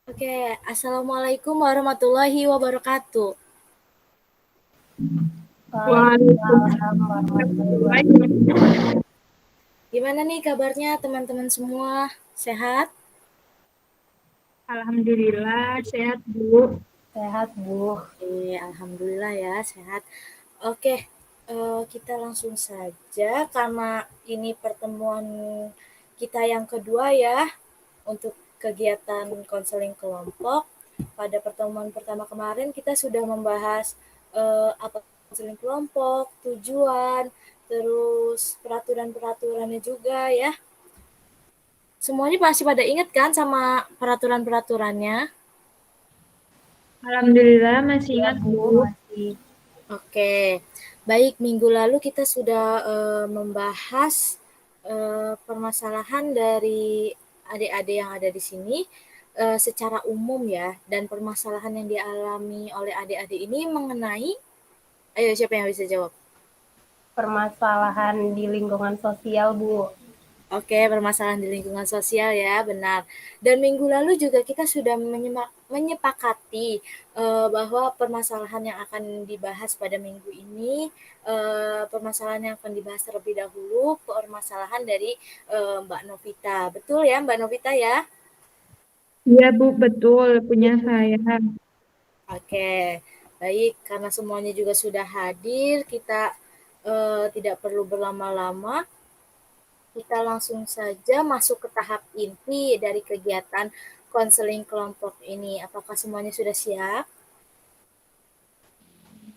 Oke, Assalamualaikum warahmatullahi wabarakatuh. Waalaikumsalam warahmatullahi wabarakatuh. Gimana nih kabarnya teman-teman semua? Sehat? Alhamdulillah sehat Bu. Sehat, Bu. Alhamdulillah ya, sehat. Oke, kita langsung saja karena ini pertemuan kita yang kedua ya untuk kegiatan konseling kelompok. Pada pertemuan pertama kemarin kita sudah membahas apa konseling kelompok, tujuan, terus peraturan-peraturannya juga ya. Semuanya masih pada ingat kan sama peraturan-peraturannya? Alhamdulillah masih Iya, ingat Bu, Bu. masih. Oke, baik. Minggu lalu kita sudah membahas permasalahan dari adik-adik yang ada di sini secara umum ya, dan permasalahan yang dialami oleh adik-adik ini mengenai, ayo siapa yang bisa jawab? Permasalahan di lingkungan sosial Bu. Oke, permasalahan di lingkungan sosial ya, benar. Dan minggu lalu juga kita sudah menyepakati bahwa permasalahan yang akan dibahas pada minggu ini, permasalahan yang akan dibahas terlebih dahulu, permasalahan dari Mbak Novita. Betul ya, Mbak Novita ya? Iya Bu, betul punya saya. Oke, baik. Karena semuanya juga sudah hadir, kita tidak perlu berlama-lama. Kita langsung saja masuk ke tahap inti dari kegiatan konseling kelompok ini. Apakah semuanya sudah siap?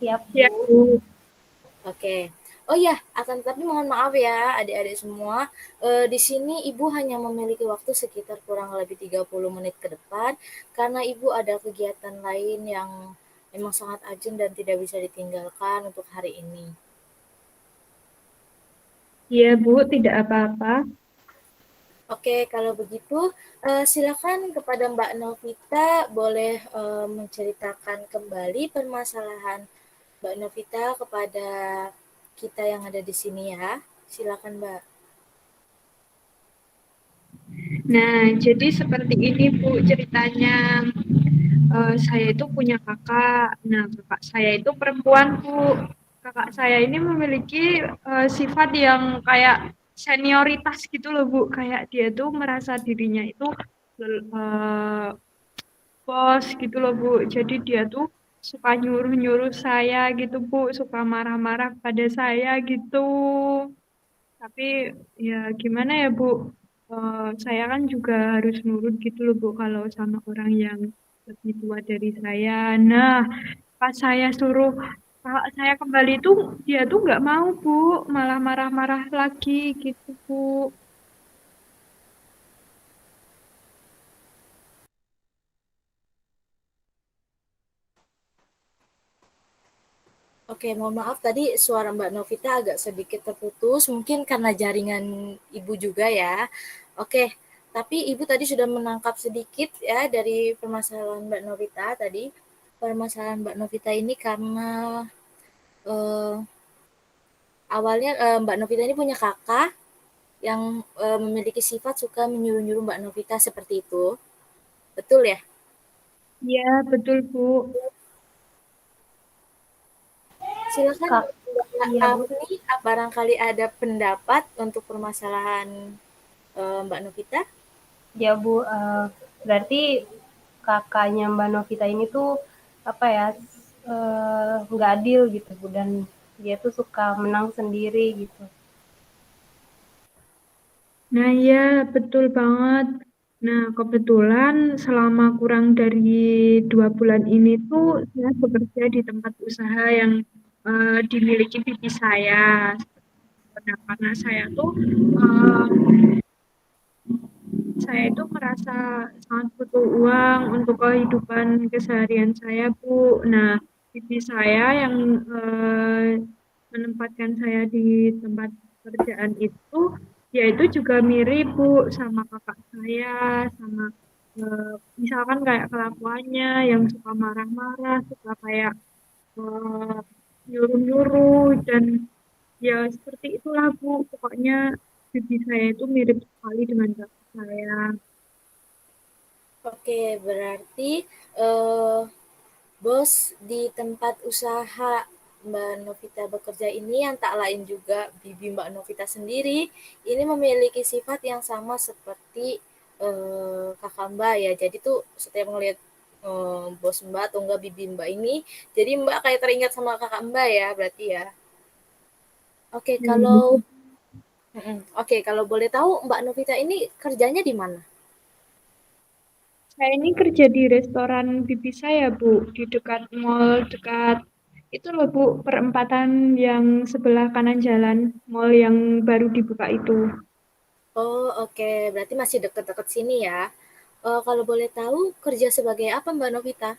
Siap Bu. Oke. Oh ya, akan tetapi mohon maaf ya adik-adik semua. Di sini Ibu hanya memiliki waktu sekitar kurang lebih 30 menit ke depan karena Ibu ada kegiatan lain yang memang sangat urgent dan tidak bisa ditinggalkan untuk hari ini. Iya Bu, tidak apa-apa. Oke, kalau begitu silakan kepada Mbak Novita boleh menceritakan kembali permasalahan Mbak Novita kepada kita yang ada di sini ya. Silakan Mbak. Nah, jadi seperti ini Bu ceritanya. Saya itu punya kakak. Nah, kakak saya itu perempuan Bu. Kakak saya ini memiliki sifat yang kayak senioritas gitu loh Bu. Kayak dia tuh merasa dirinya itu eh, bos gitu loh Bu. Jadi dia tuh suka nyuruh-nyuruh saya gitu Bu, suka marah-marah pada saya gitu. Tapi ya gimana ya Bu, saya kan juga harus nurut gitu loh Bu kalau sama orang yang lebih tua dari saya. Nah, pas saya suruh kakak saya kembali tuh dia tuh nggak mau Bu, malah marah-marah lagi gitu Bu. Oke, mohon maaf tadi suara Mbak Novita agak sedikit terputus, mungkin karena jaringan Ibu juga ya. Oke, tapi Ibu tadi sudah menangkap sedikit ya dari permasalahan Mbak Novita tadi. Permasalahan Mbak Novita ini karena eh, awalnya Mbak Novita ini punya kakak yang memiliki sifat suka menyuruh-nyuruh Mbak Novita seperti itu. Betul ya? Iya betul Bu. Silakan Kak, Mbak iya Bu. Afni, barangkali ada pendapat untuk permasalahan Mbak Novita. Ya Bu, berarti kakaknya Mbak Novita ini tuh apa ya, nggak adil gitu Bu, dan dia tuh suka menang sendiri gitu. Nah iya betul banget. Nah kebetulan selama kurang dari 2 bulan ini tuh saya bekerja di tempat usaha yang dimiliki bibi saya. Nah, karena saya itu merasa sangat butuh uang untuk kehidupan keseharian saya, Bu. Nah, bibi saya yang menempatkan saya di tempat kerjaan itu, dia itu juga mirip, Bu, sama kakak saya, sama misalkan kayak kelakuannya yang suka marah-marah, suka kayak eh, nyuruh-nyuruh, dan ya seperti itulah, Bu. Pokoknya bibi saya itu mirip sekali dengan kakak saya. Oke, berarti eh, bos di tempat usaha Mbak Novita bekerja ini yang tak lain juga bibi Mbak Novita sendiri ini memiliki sifat yang sama seperti kakak Mbak ya. Jadi tuh setiap ngelihat bos Mbak atau enggak bibi Mbak ini, jadi Mbak kayak teringat sama kakak Mbak ya, berarti ya. Oke, kalau Hmm. oke, kalau boleh tahu Mbak Novita ini kerjanya di mana? Saya ini kerja di restoran bibi saya, Bu, di dekat mall, dekat itu loh, Bu, perempatan yang sebelah kanan jalan, mall yang baru dibuka itu. Oh, oke, berarti masih deket-deket sini ya. Kalau boleh tahu kerja sebagai apa Mbak Novita?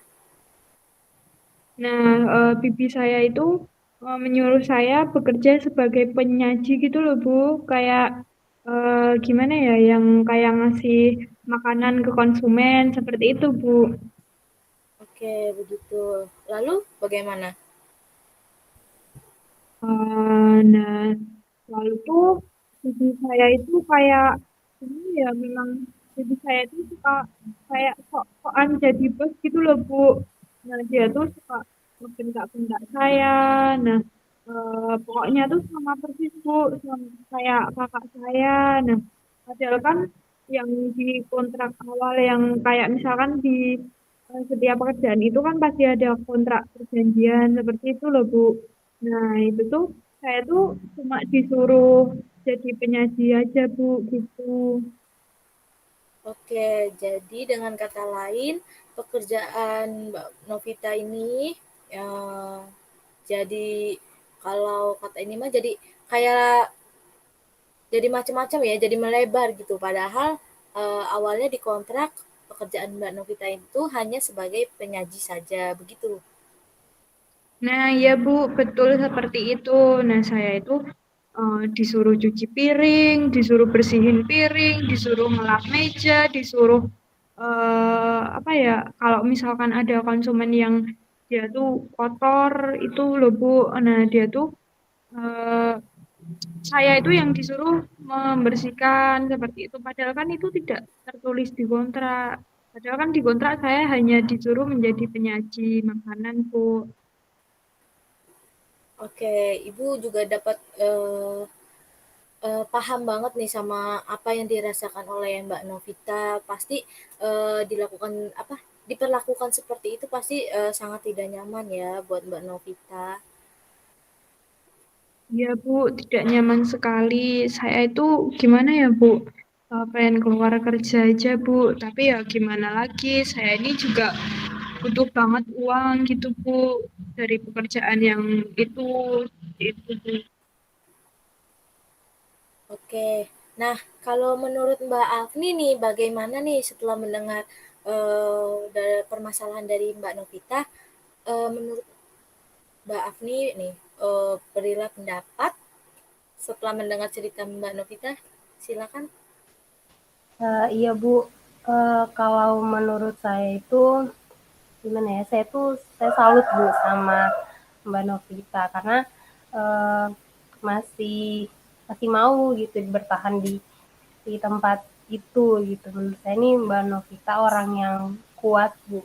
Nah, bibi saya itu menyuruh saya bekerja sebagai penyaji gitu loh, Bu. Kayak gimana ya, yang kayak ngasih makanan ke konsumen seperti itu, Bu. Oke, begitu. Lalu bagaimana? Nah, lalu tuh bibi saya itu kayak ini ya, memang bibi saya itu suka kayak sok-sokan jadi bos gitu loh, Bu. Nah, dia tuh suka ngebentak-bentak saya. Nah, pokoknya tuh sama persis, Bu, sama kayak kakak saya. Nah, padahal kan yang di kontrak awal yang kayak misalkan di setiap pekerjaan itu kan pasti ada kontrak perjanjian seperti itu loh, Bu. Nah, itu tuh saya tuh cuma disuruh jadi penyaji aja, Bu, gitu. Oke, jadi dengan kata lain, pekerjaan Mbak Novita ini eh, jadi kalau kata ini mah jadi kayak jadi macam-macam ya, jadi melebar gitu. Padahal awalnya di kontrak pekerjaan Mbak Novita itu hanya sebagai penyaji saja, begitu. Nah, ya Bu, betul seperti itu. Nah, saya itu disuruh cuci piring, disuruh bersihin piring, disuruh ngelap meja, disuruh apa ya, kalau misalkan ada konsumen yang dia tuh kotor itu loh Bu. Nah, dia tuh eh, saya itu yang disuruh membersihkan seperti itu. Padahal kan itu tidak tertulis di kontrak. Padahal kan di kontrak saya hanya disuruh menjadi penyaji makanan, Bu. Oke, Ibu juga dapat paham banget nih sama apa yang dirasakan oleh Mbak Novita. Pasti dilakukan apa diperlakukan seperti itu pasti sangat tidak nyaman ya buat Mbak Novita. Iya Bu, tidak nyaman sekali. Saya itu gimana ya Bu? Pengen keluar kerja aja Bu, tapi ya gimana lagi? Saya ini juga butuh banget uang gitu Bu dari pekerjaan yang itu itu Bu. Oke. Nah, kalau menurut Mbak Afni nih, bagaimana nih setelah mendengar permasalahan dari Mbak Novita, menurut Mbak Afni nih, berilah pendapat setelah mendengar cerita Mbak Novita. Silakan. Iya Bu, kalau menurut saya itu gimana ya? Saya salut Bu sama Mbak Novita karena eh, masih masih mau gitu bertahan di tempat itu gitu. Menurut saya ini Mbak Novita orang yang kuat Bu.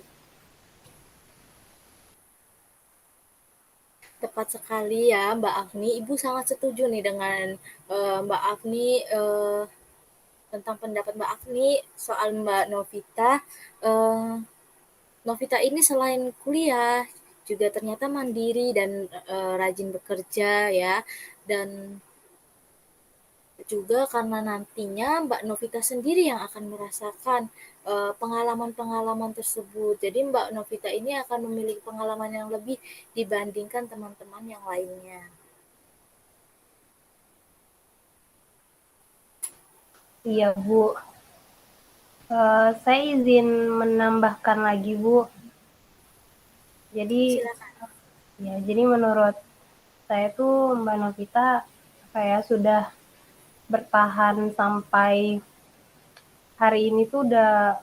Tepat sekali ya Mbak Afni. Ibu sangat setuju nih dengan Mbak Afni tentang pendapat Mbak Afni soal Mbak Novita. Eh, Novita ini selain kuliah juga ternyata mandiri dan rajin bekerja ya. Dan juga karena nantinya Mbak Novita sendiri yang akan merasakan pengalaman-pengalaman tersebut. Jadi Mbak Novita ini akan memiliki pengalaman yang lebih dibandingkan teman-teman yang lainnya. Iya Bu, saya izin menambahkan lagi Bu. Jadi Silakan. jadi menurut saya tuh Mbak Novita kayak sudah bertahan sampai hari ini tuh udah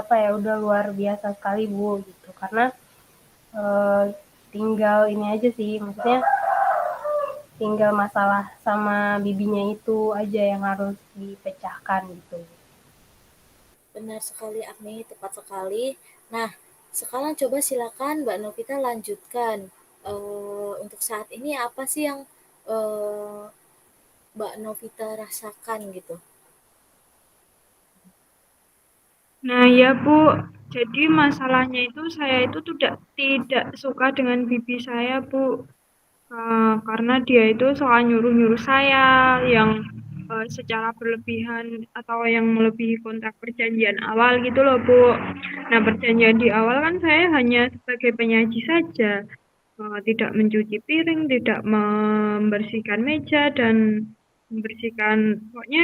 apa ya udah luar biasa sekali Bu gitu karena eh, tinggal ini aja sih maksudnya tinggal masalah sama bibinya itu aja yang harus dipecahkan gitu. Benar sekali Agni, tepat sekali. Nah, sekarang coba silakan Mbak Novita lanjutkan. Untuk saat ini apa sih yang eh, Mbak Novita rasakan gitu? Nah, ya Bu, jadi masalahnya itu saya itu tidak suka dengan bibi saya, Bu. Karena dia itu soal nyuruh-nyuruh saya yang secara berlebihan atau yang melebihi kontrak perjanjian awal gitu loh, Bu. Nah, perjanjian di awal kan saya hanya sebagai penyaji saja, tidak mencuci piring, tidak membersihkan meja dan membersihkan pokoknya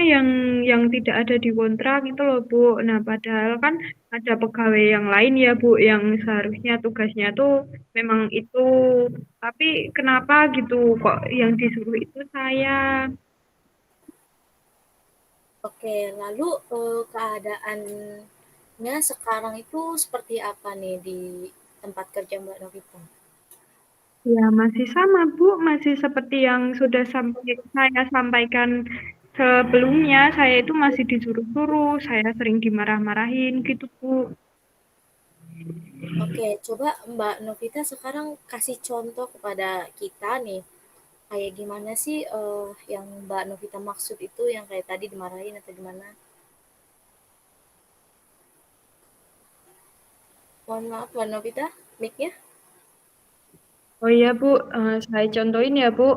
yang tidak ada di kontrak itu loh, Bu. Nah, padahal kan ada pegawai yang lain ya, Bu, yang seharusnya tugasnya tuh memang itu, tapi kenapa gitu kok yang disuruh itu saya? Oke, lalu keadaannya sekarang itu seperti apa nih di tempat kerja Mbak Novita? Ya, masih sama, Bu. Masih seperti yang sudah saya sampaikan sebelumnya. Saya itu masih disuruh-suruh, saya sering dimarah-marahin gitu, Bu. Oke, coba Mbak Novita sekarang kasih contoh kepada kita nih, kayak gimana sih yang Mbak Novita maksud itu yang kayak tadi dimarahin atau gimana? Mohon maaf Mbak Novita, mic-nya. Oh iya, Bu. Saya contohin ya, Bu.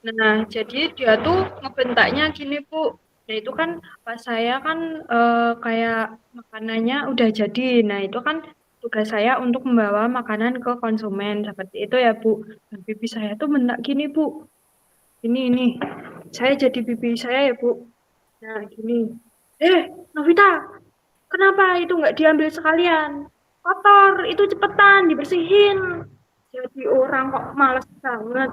Nah, jadi dia tuh ngebentaknya gini, Bu. Nah, itu kan pas saya kan kayak makanannya udah jadi. Nah, itu kan tugas saya untuk membawa makanan ke konsumen. Seperti itu ya, Bu. Dan bibi saya tuh bentak gini, Bu. Ini. Saya jadi bibi saya ya, Bu. Nah, gini. Novita, kenapa itu nggak diambil sekalian? Kotor, itu cepetan dibersihin. Jadi orang kok males banget.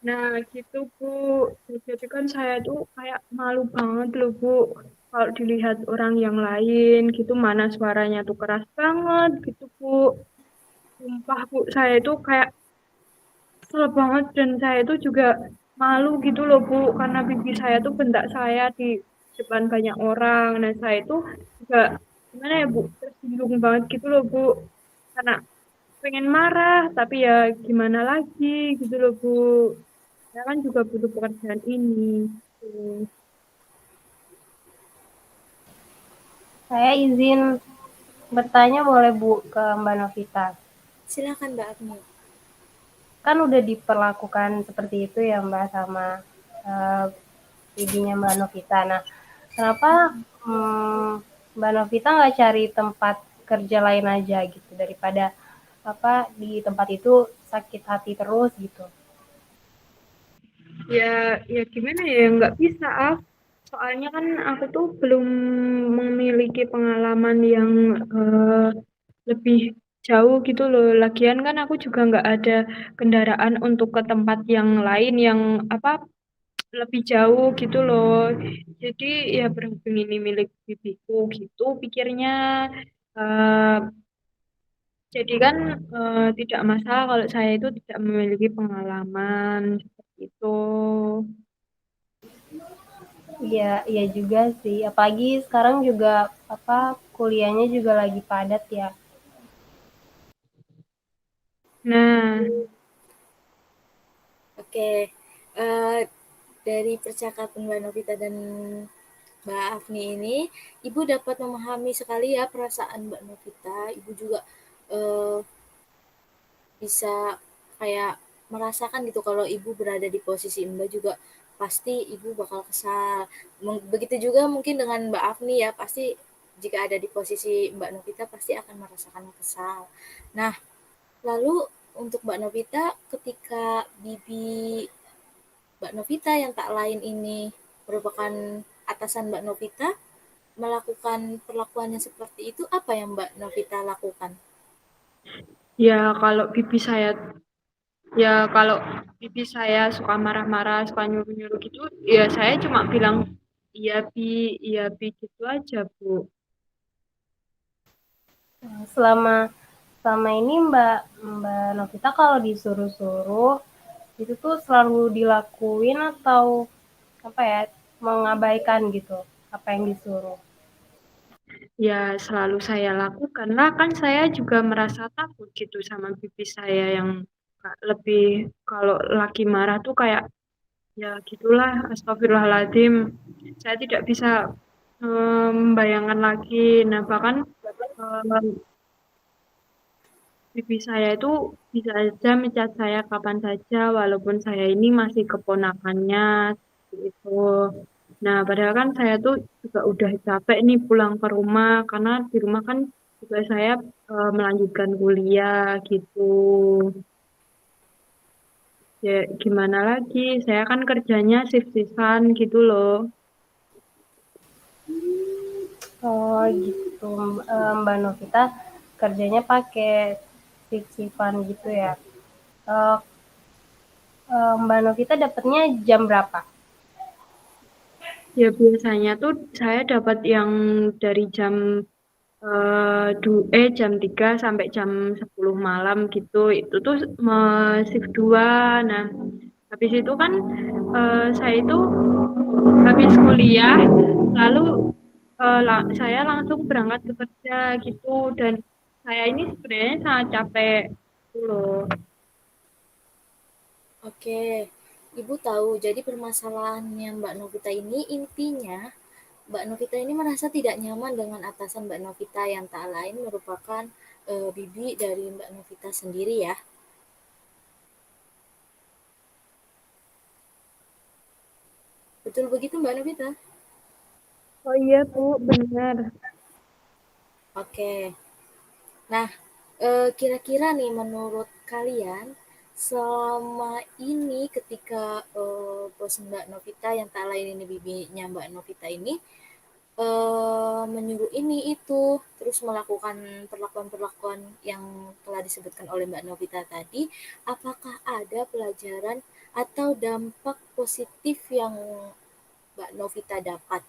Nah, gitu, Bu. Jadi kan saya tuh kayak malu banget loh, Bu. Kalau dilihat orang yang lain gitu, mana suaranya tuh keras banget gitu, Bu. Sumpah, Bu, saya tuh kayak kesel banget dan saya tuh juga malu gitu loh, Bu. Karena bibi saya tuh bentak saya di depan banyak orang. Nah, saya tuh juga gimana ya, Bu, tersinggung banget gitu loh, Bu. Karena pengen marah, tapi ya gimana lagi gitu loh, Bu. Saya kan juga butuh pekerjaan ini. Tuh. Saya izin bertanya boleh Bu ke Mbak Novita. Silakan Mbak Agni. Kan udah diperlakukan seperti itu ya Mbak sama uh, ibunya Mbak Novita. Nah, kenapa Mbak Novita nggak cari tempat kerja lain aja gitu daripada apa di tempat itu sakit hati terus gitu. Ya gimana ya, nggak bisa. Soalnya kan aku tuh belum memiliki pengalaman yang eh, lebih jauh gitu loh. Lagian kan aku juga nggak ada kendaraan untuk ke tempat yang lain yang apa lebih jauh gitu loh. Jadi ya berhubung ini milik bibiku gitu pikirnya. Eh, jadi kan tidak masalah kalau saya itu tidak memiliki pengalaman seperti itu. Iya, iya juga sih. Apalagi sekarang juga apa kuliahnya juga lagi padat ya. Nah, Oke, eh, dari percakapan Mbak Novita dan Mbak Afni ini, Ibu dapat memahami sekali ya perasaan Mbak Novita. Ibu juga eh, bisa kayak merasakan gitu kalau Ibu berada di posisi Mbak juga pasti Ibu bakal kesal. Begitu juga mungkin dengan Mbak Afni ya, pasti jika ada di posisi Mbak Novita pasti akan merasakan kesal. Nah, lalu untuk Mbak Novita ketika Bibi Mbak Novita yang tak lain ini merupakan atasan Mbak Novita, melakukan perlakuan yang seperti itu, apa yang Mbak Novita lakukan? ya kalau bibi saya kalau bibi saya suka marah-marah, suka nyuruh-nyuruh gitu, ya saya cuma bilang iya bi gitu aja, Bu. Selama selama ini Mbak Mbak Novita kalau disuruh-suruh itu tuh selalu dilakuin atau apa ya mengabaikan gitu. apa yang disuruh. Ya selalu saya lakukan lah, kan saya juga merasa takut gitu sama bibi saya yang lebih kalau lagi marah tuh kayak ya gitulah, astagfirullahaladzim. Saya tidak bisa membayangkan lagi. Nah bahkan eh, bibi saya itu bisa aja mencat saya kapan saja, walaupun saya ini masih keponakannya, seperti itu. Nah, padahal kan saya tuh juga udah capek nih pulang ke rumah, karena di rumah kan juga saya melanjutkan kuliah gitu. Ya, gimana lagi? Saya kan kerjanya shift-shiftan gitu loh. Oh gitu, Mbak Novita kerjanya pakai shift-shiftan gitu ya. Eh, Mbak Novita dapatnya jam berapa? Ya, biasanya tuh saya dapat yang dari jam 3 sampai jam 10 malam gitu. Itu tuh shift 2. Nah, habis itu kan saya itu habis kuliah, lalu saya langsung berangkat ke kerja gitu. Dan saya ini sebenarnya sangat capek gitu loh. Oke, Ibu tahu, jadi permasalahannya Mbak Novita ini intinya Mbak Novita ini merasa tidak nyaman dengan atasan Mbak Novita yang tak lain merupakan bibi dari Mbak Novita sendiri ya. Betul begitu Mbak Novita? Oh iya Bu, benar. Oke. Nah, kira-kira nih menurut kalian selama ini ketika bos Mbak Novita yang tak lain ini bibinya Mbak Novita ini menyuruh ini itu, terus melakukan perlakuan-perlakuan yang telah disebutkan oleh Mbak Novita tadi, apakah ada pelajaran atau dampak positif yang Mbak Novita dapat?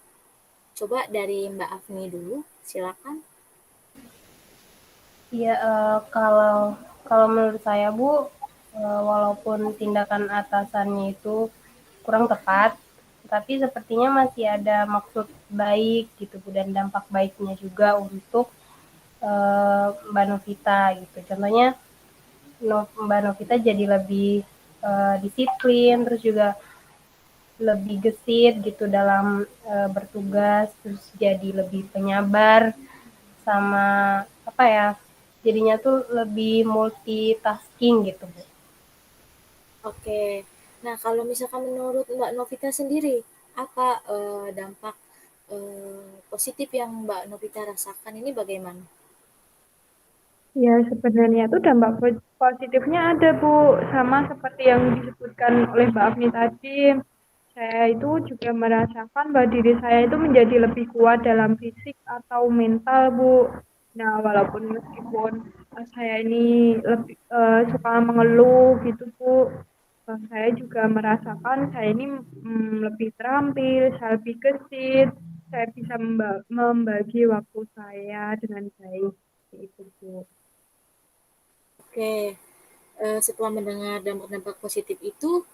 Coba dari Mbak Afni dulu, silakan. Iya, kalau kalau menurut saya Bu, walaupun tindakan atasannya itu kurang tepat, tapi sepertinya masih ada maksud baik gitu Bu, dan dampak baiknya juga untuk Mbak Novita gitu. Contohnya Mbak Novita jadi lebih disiplin, terus juga lebih gesit gitu dalam bertugas, terus jadi lebih penyabar, sama apa ya, jadinya tuh lebih multitasking gitu Bu. Oke. Nah, kalau misalkan menurut Mbak Novita sendiri, apa dampak positif yang Mbak Novita rasakan ini bagaimana? Ya, sebenarnya tuh dampak positifnya ada, Bu. Sama seperti yang disebutkan oleh Mbak Afni tadi. Saya itu juga merasakan bahwa diri saya itu menjadi lebih kuat dalam fisik atau mental, Bu. Nah, walaupun meskipun saya ini lebih suka mengeluh gitu, Bu. Saya juga merasakan saya ini lebih terampil, saya lebih gesit, saya bisa membagi waktu saya dengan baik. Itu, Bu. Oke, setelah mendengar dampak-dampak positif itu,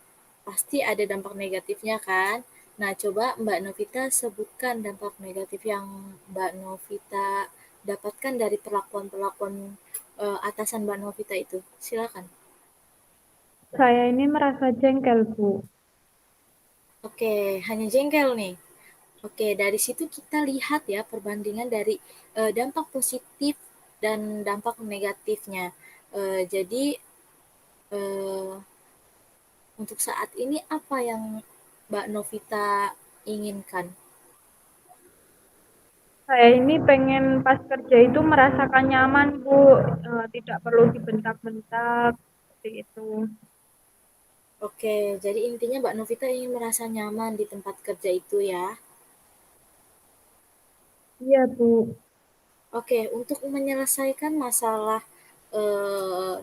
pasti ada dampak negatifnya kan? Nah, coba Mbak Novita sebutkan dampak negatif yang Mbak Novita dapatkan dari perlakuan-perlakuan atasan Mbak Novita itu. Silakan. Saya ini merasa jengkel, Bu. Oke, hanya jengkel nih. Oke, dari situ kita lihat ya perbandingan dari dampak positif dan dampak negatifnya. Jadi eh, untuk saat ini apa yang Mbak Novita inginkan? Saya ini pengen pas kerja itu merasakan nyaman, Bu. Tidak perlu dibentak-bentak, seperti itu. Oke, jadi intinya Mbak Novita ingin merasa nyaman di tempat kerja itu ya. Iya, Bu. Oke, untuk menyelesaikan masalah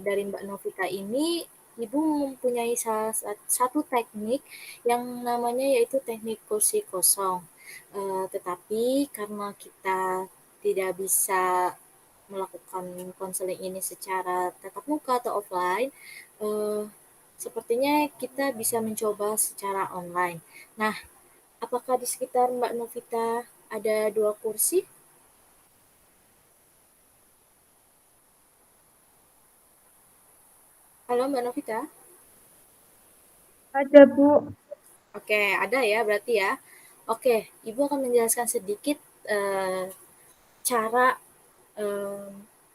dari Mbak Novita ini, Ibu mempunyai satu teknik yang namanya yaitu teknik kursi kosong. Tetapi karena kita tidak bisa melakukan konseling ini secara tatap muka atau offline, eh, sepertinya kita bisa mencoba secara online. Nah, apakah di sekitar Mbak Novita Ada 2 kursi. Halo Mbak Novita. Ada, Bu. Oke, ada ya berarti ya. Oke, Ibu akan menjelaskan sedikit cara eh,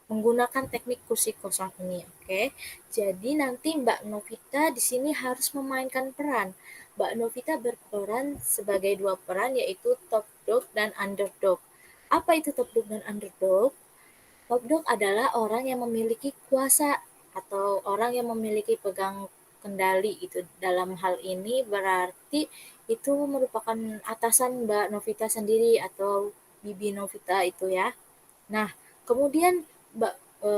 menggunakan teknik kursi kosong ini. Oke, jadi nanti Mbak Novita di sini harus memainkan peran. Mbak Novita berperan sebagai 2 peran, yaitu top dog dan underdog. Apa itu top dog dan underdog? Top dog adalah orang yang memiliki kuasa atau orang yang memiliki pegang kendali itu. Dalam hal ini berarti itu merupakan atasan Mbak Novita sendiri atau Bibi Novita itu ya. Nah, kemudian Mbak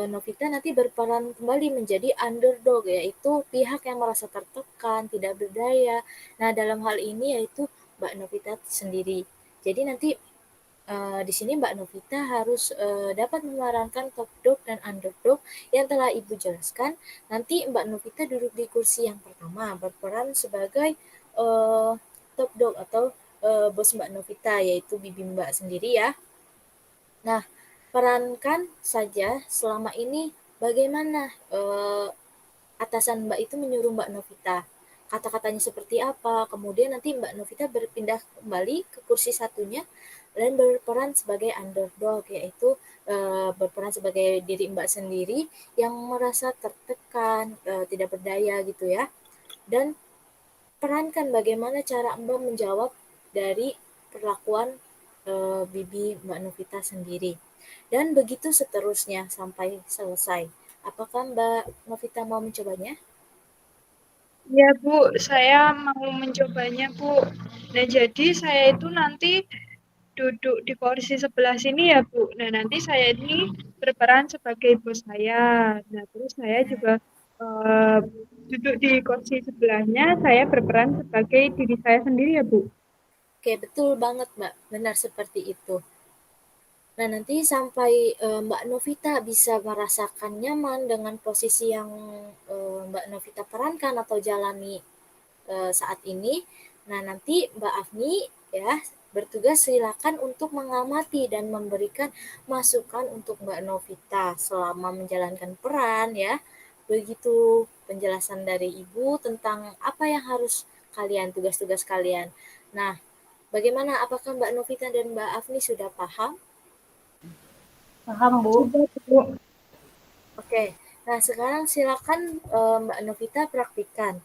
Novita nanti berperan kembali menjadi underdog, yaitu pihak yang merasa tertekan, tidak berdaya. Nah, dalam hal ini yaitu Mbak Novita sendiri. Jadi nanti di sini Mbak Novita harus dapat memerankan top dog dan underdog yang telah Ibu jelaskan. Nanti Mbak Novita duduk di kursi yang pertama, berperan sebagai uh, top dog atau bos Mbak Novita, yaitu bibi Mbak sendiri ya. Nah, perankan saja selama ini bagaimana atasan Mbak itu menyuruh Mbak Novita. Kata-katanya seperti apa, kemudian nanti Mbak Novita berpindah kembali ke kursi satunya dan berperan sebagai underdog, yaitu berperan sebagai diri Mbak sendiri yang merasa tertekan, tidak berdaya gitu ya. Dan perankan bagaimana cara Mbak menjawab dari perlakuan bibi Mbak Novita sendiri. Dan begitu seterusnya sampai selesai. Apakah Mbak Novita mau mencobanya? Ya, Bu, saya mau mencobanya, Bu. Nah, jadi saya itu nanti duduk di kursi sebelah sini ya, Bu. Nah, nanti saya ini berperan sebagai bos saya. Nah, terus saya juga eh, duduk di kursi sebelahnya, saya berperan sebagai diri saya sendiri ya, Bu. Oke, betul banget Mbak, benar seperti itu. Nah, nanti sampai Mbak Novita bisa merasakan nyaman dengan posisi yang Mbak Novita perankan atau jalani saat ini. Nah, nanti Mbak Afni ya bertugas silakan untuk mengamati dan memberikan masukan untuk Mbak Novita selama menjalankan peran ya. Begitu penjelasan dari Ibu tentang apa yang harus kalian, tugas-tugas kalian. Nah, bagaimana? Apakah Mbak Novita dan Mbak Afni sudah paham? Paham, Bu? Sudah, Bu. Oke. Nah, sekarang silakan Mbak Novita praktikkan.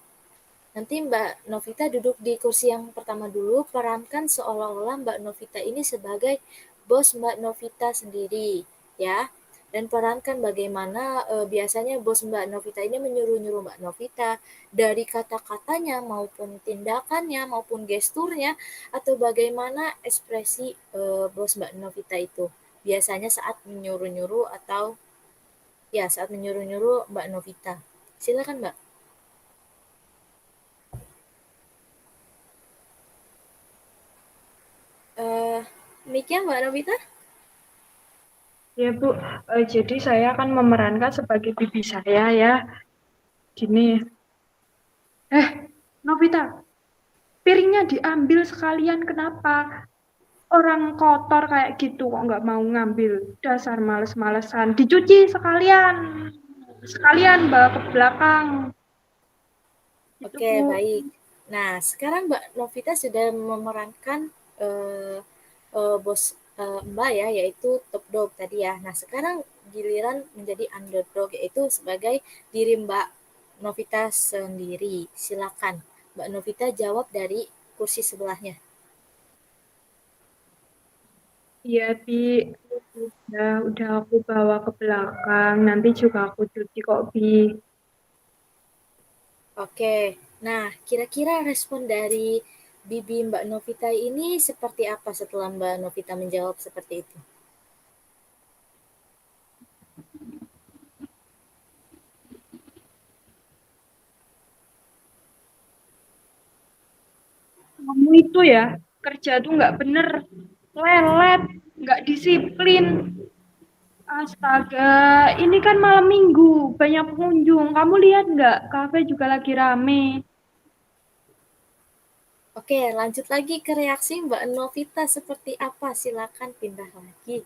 Nanti Mbak Novita duduk di kursi yang pertama dulu, perankan seolah-olah Mbak Novita ini sebagai bos Mbak Novita sendiri, ya. Dan perankan bagaimana biasanya bos Mbak Novita ini menyuruh-nyuruh Mbak Novita dari kata-katanya maupun tindakannya maupun gesturnya atau bagaimana ekspresi bos Mbak Novita itu. Biasanya saat menyuruh-nyuruh atau ya saat menyuruh-nyuruh Mbak Novita. Silakan Mbak. Eh, Demikian Mbak Novita. Ya, Bu. Jadi saya akan memerankan sebagai bibi saya ya. Gini. Novita, piringnya diambil sekalian, kenapa? Orang kotor kayak gitu kok nggak mau ngambil. Dasar males-malesan. Dicuci sekalian. Sekalian bawa ke belakang. Gitu, Oke, Bu. baik. Nah, sekarang Mbak Novita sudah memerankan eh, bos Mbak ya, yaitu top dog tadi ya. Nah, sekarang giliran menjadi underdog, yaitu sebagai diri Mbak Novita sendiri. Silakan, Mbak Novita jawab dari kursi sebelahnya. Iya, Bi. Udah aku bawa ke belakang. Nanti juga aku cuci kok, Bi. Oke, nah kira-kira respon dari Bibi Mbak Novita ini seperti apa setelah Mbak Novita menjawab seperti itu? Kamu itu ya, kerja tuh nggak bener. Lelet, nggak disiplin. Astaga, ini kan malam minggu, banyak pengunjung. Kamu lihat nggak, kafe juga lagi rame. Oke, lanjut lagi ke reaksi Mbak Novita seperti apa? Silakan pindah lagi.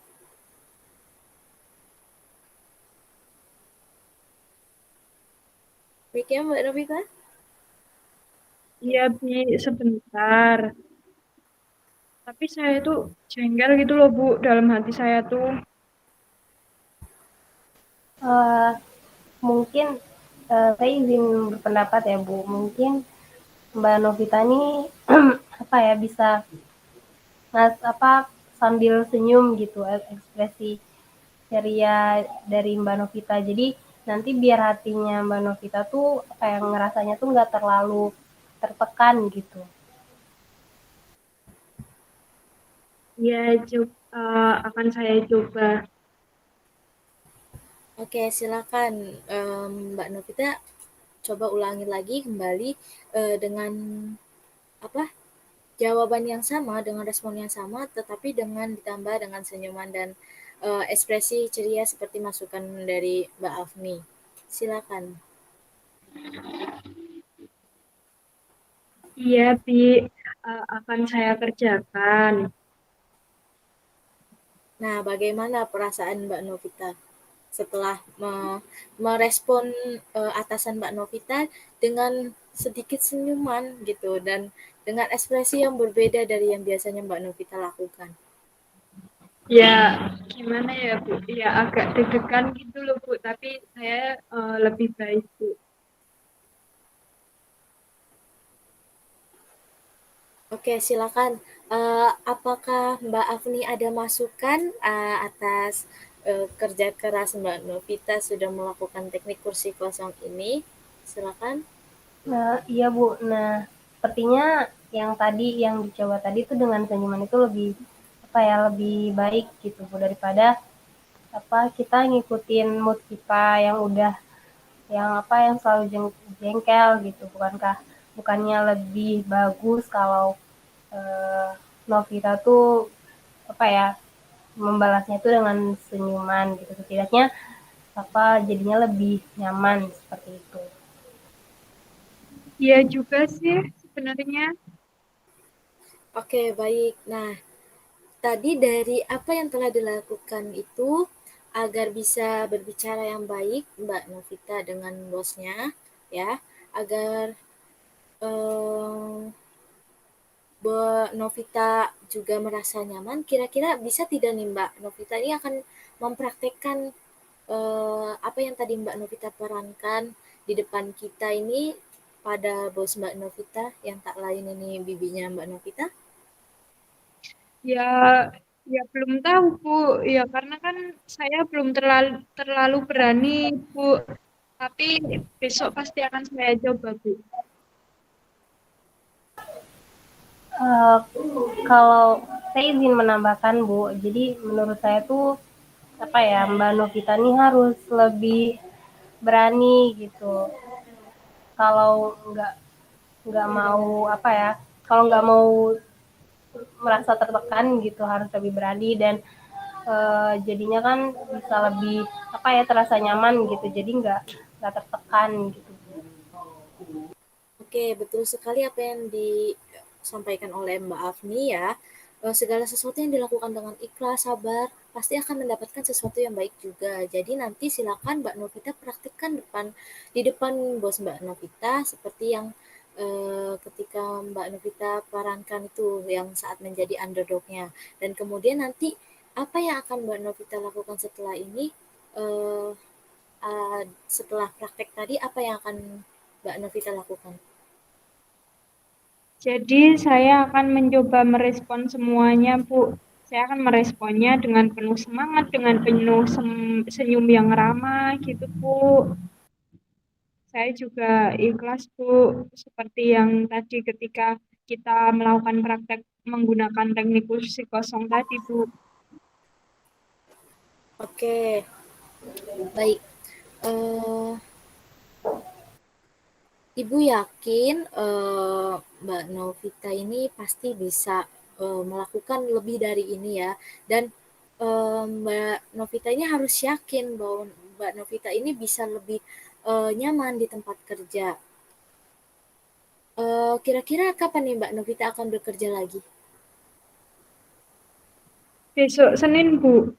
Baik ya Mbak Novita? Iya, Bi, sebentar. Tapi saya tuh jengkel gitu loh, Bu, dalam hati saya tuh. Eh, Mungkin saya izin berpendapat ya Bu. Mungkin Mbak Novita ini apa ya bisa apa sambil senyum gitu ekspresi ceria dari Mbak Novita. Jadi nanti biar hatinya Mbak Novita tuh apa yang ngerasanya tuh nggak terlalu tertekan gitu. Iya, akan saya coba. Oke, silakan Mbak Novita coba ulangi lagi kembali dengan apa jawaban yang sama, dengan respon yang sama, tetapi dengan ditambah dengan senyuman dan ekspresi ceria seperti masukan dari Mbak Afni. Silakan. Iya, Bi, akan saya kerjakan. Nah, bagaimana perasaan Mbak Novita setelah merespon atasan Mbak Novita dengan sedikit senyuman gitu dan dengan ekspresi yang berbeda dari yang biasanya Mbak Novita lakukan? Ya, gimana ya, Bu? Ya, agak deg-degan gitu loh, Bu. Tapi saya lebih baik, Bu. Oke, silakan. Apakah Mbak Afni ada masukan atas kerja keras Mbak Novita sudah melakukan teknik kursi kosong ini? Silakan. Nah, iya Bu. Nah, sepertinya yang tadi yang dicoba tadi itu dengan senyuman itu lebih apa ya lebih baik gitu Bu daripada apa kita ngikutin mood kita yang udah yang apa yang selalu jengkel gitu bukannya lebih bagus kalau eh, Novita tuh apa ya membalasnya itu dengan senyuman gitu setidaknya apa jadinya lebih nyaman seperti itu. Iya juga sih, sebenarnya. Oke, baik. Nah, tadi dari apa yang telah dilakukan itu agar bisa berbicara yang baik Mbak Novita dengan bosnya, ya, agar eh, Mbak Novita juga merasa nyaman. Kira-kira bisa tidak nih Mbak Novita ini akan mempraktekkan apa yang tadi Mbak Novita perankan di depan kita ini pada bos Mbak Novita yang tak lain ini bibinya Mbak Novita? Ya, ya belum tahu, Bu. Ya karena kan saya belum terlalu terlalu berani, Bu. Tapi besok pasti akan saya coba, Bu. Eh, Kalau saya izin menambahkan Bu, jadi menurut saya tuh apa ya Mbak Novita ini harus lebih berani gitu. Kalau nggak mau apa ya, kalau nggak mau merasa tertekan gitu harus lebih berani dan jadinya kan bisa lebih apa ya terasa nyaman gitu. Jadi nggak tertekan gitu. Oke, betul sekali apa yang disampaikan oleh Mbak Afni ya. Segala sesuatu yang dilakukan dengan ikhlas, sabar, pasti akan mendapatkan sesuatu yang baik juga. Jadi nanti silakan Mbak Novita praktikkan di depan bos Mbak Novita seperti yang ketika Mbak Novita perankan itu yang saat menjadi underdognya. Dan kemudian nanti apa yang akan Mbak Novita lakukan setelah ini? Eh, Setelah praktek tadi apa yang akan Mbak Novita lakukan? Jadi saya akan mencoba merespon semuanya, Bu. Saya akan meresponnya dengan penuh semangat, dengan penuh senyum yang ramah gitu, Bu. Saya juga ikhlas, Bu, seperti yang tadi ketika kita melakukan praktek menggunakan teknik kursi kosong tadi, Bu. Oke, baik. Eh, Ibu yakin Mbak Novita ini pasti bisa melakukan lebih dari ini ya. Dan Mbak Novita ini harus yakin bahwa Mbak Novita ini bisa lebih nyaman di tempat kerja. Kira-kira kapan nih Mbak Novita akan bekerja lagi? Besok Senin, Bu.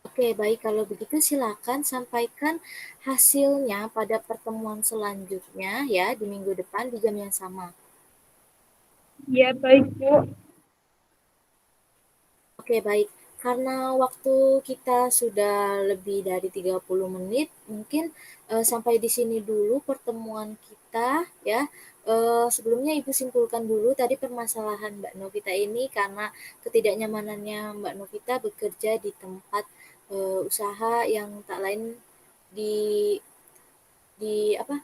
Oke, baik kalau begitu silakan sampaikan hasilnya pada pertemuan selanjutnya ya di minggu depan di jam yang sama. Ya, baik, Bu. Oke, baik. Karena waktu kita sudah lebih dari 30 menit, mungkin sampai di sini dulu pertemuan kita ya. Sebelumnya Ibu simpulkan dulu tadi permasalahan Mbak Novita ini karena ketidaknyamanannya Mbak Novita bekerja di tempat usaha yang tak lain di apa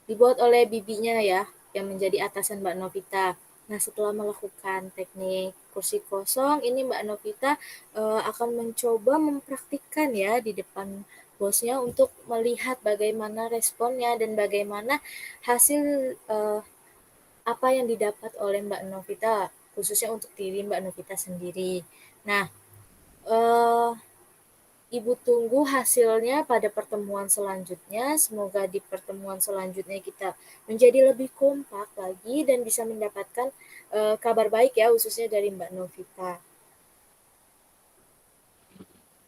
dibuat oleh bibinya ya, yang menjadi atasan Mbak Novita. Nah, setelah melakukan teknik kursi kosong, ini Mbak Novita akan mencoba mempraktikkan ya di depan bosnya untuk melihat bagaimana responnya dan bagaimana hasil eh, apa yang didapat oleh Mbak Novita, khususnya untuk diri Mbak Novita sendiri. Nah, eh, Ibu tunggu hasilnya pada pertemuan selanjutnya. Semoga di pertemuan selanjutnya kita menjadi lebih kompak lagi dan bisa mendapatkan kabar baik ya, khususnya dari Mbak Novita.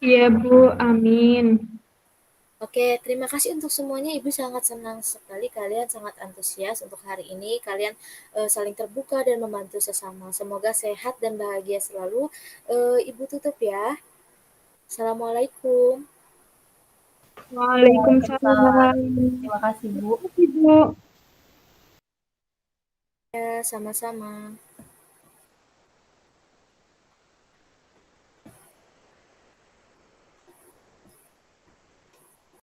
Iya, Bu. Amin. Oke, terima kasih untuk semuanya. Ibu sangat senang sekali kalian sangat antusias untuk hari ini. Kalian saling terbuka dan membantu sesama. Semoga sehat dan bahagia selalu. Ibu tutup ya. Assalamualaikum. Waalaikumsalam. Waalaikumsalam. Terima kasih, Bu. Terima kasih, Bu. Ya, sama-sama.